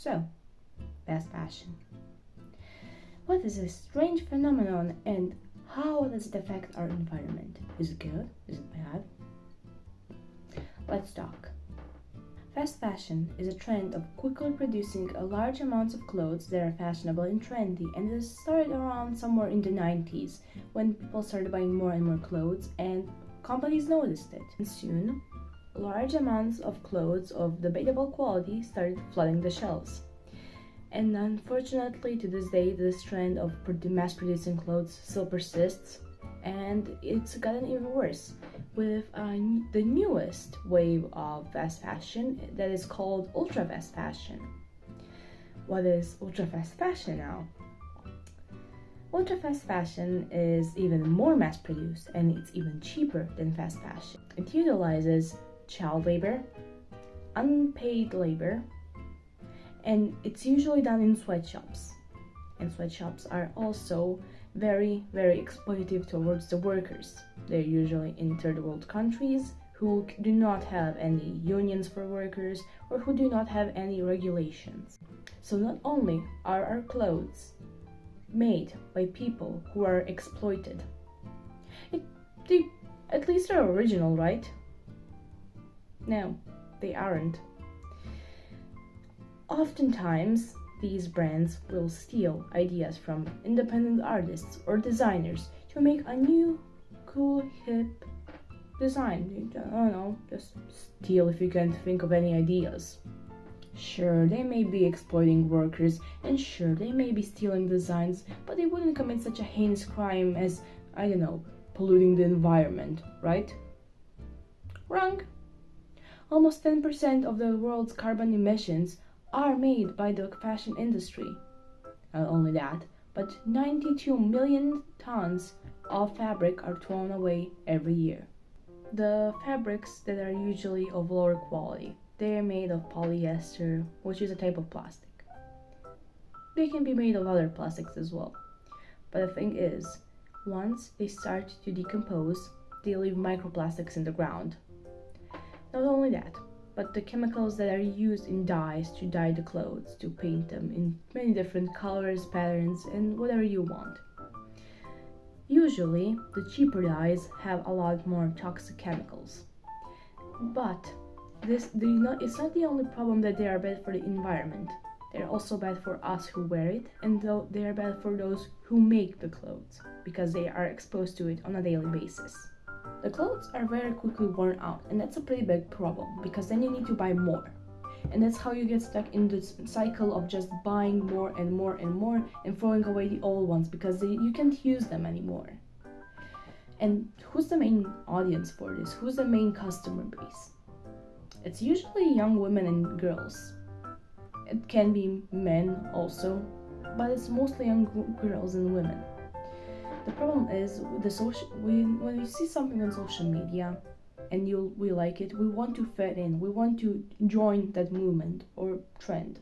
So, fast fashion. What is this strange phenomenon and how does it affect our environment? Is it good? Is it bad? Let's talk. Fast fashion is a trend of quickly producing a large amounts of clothes that are fashionable and trendy, and it started around somewhere in the 90s when people started buying more and more clothes and companies noticed it. And soon, large amounts of clothes of debatable quality started flooding the shelves. And unfortunately, to this day, this trend of mass producing clothes still persists, and it's gotten even worse with the newest wave of fast fashion that is called ultra fast fashion. What is ultra fast fashion now? Ultra fast fashion is even more mass produced and it's even cheaper than fast fashion. It utilizes child labor, unpaid labor, and it's usually done in sweatshops. And sweatshops are also very, very exploitative towards the workers. They're usually in third world countries who do not have any unions for workers or who do not have any regulations. So not only are our clothes made by people who are exploited, they at least are original, right? No, they aren't. Oftentimes, these brands will steal ideas from independent artists or designers to make a new, cool, hip design. I don't know, just steal if you can't think of any ideas. Sure, they may be exploiting workers, and sure, they may be stealing designs, but they wouldn't commit such a heinous crime as, I don't know, polluting the environment, right? Wrong. Almost 10% of the world's carbon emissions are made by the fashion industry. Not only that, but 92 million tons of fabric are thrown away every year. The fabrics that are usually of lower quality, they are made of polyester, which is a type of plastic. They can be made of other plastics as well. But the thing is, once they start to decompose, they leave microplastics in the ground. Not only that, but the chemicals that are used in dyes to dye the clothes, to paint them in many different colors, patterns, and whatever you want. Usually, the cheaper dyes have a lot more toxic chemicals. But it's not the only problem that they are bad for the environment. They're also bad for us who wear it, and they are bad for those who make the clothes, because they are exposed to it on a daily basis. The clothes are very quickly worn out, and that's a pretty big problem because then you need to buy more. And that's how you get stuck in this cycle of just buying more and more and more and throwing away the old ones because you can't use them anymore. And who's the main audience for this? Who's the main customer base? It's usually young women and girls. It can be men also, but it's mostly young girls and women. The problem is with when we see something on social media and we like it, we want to fit in, we want to join that movement or trend.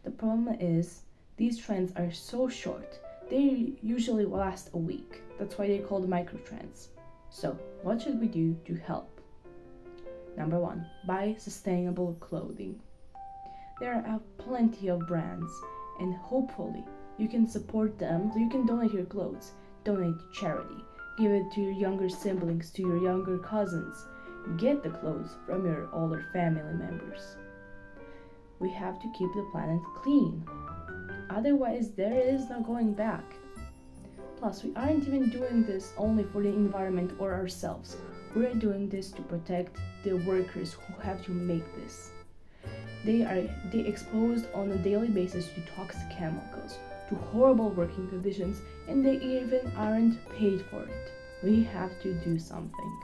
The problem is these trends are so short. They usually last a week. That's why they're called microtrends. So, what should we do to help? Number 1, buy sustainable clothing. There are plenty of brands, and hopefully you can support them. You can donate your clothes. Donate to charity, give it to your younger siblings, to your younger cousins. Get the clothes from your older family members. We have to keep the planet clean. Otherwise, there is no going back. Plus, we aren't even doing this only for the environment or ourselves. We're doing this to protect the workers who have to make this. They exposed on a daily basis to toxic chemicals, to horrible working conditions, and they even aren't paid for it. We have to do something.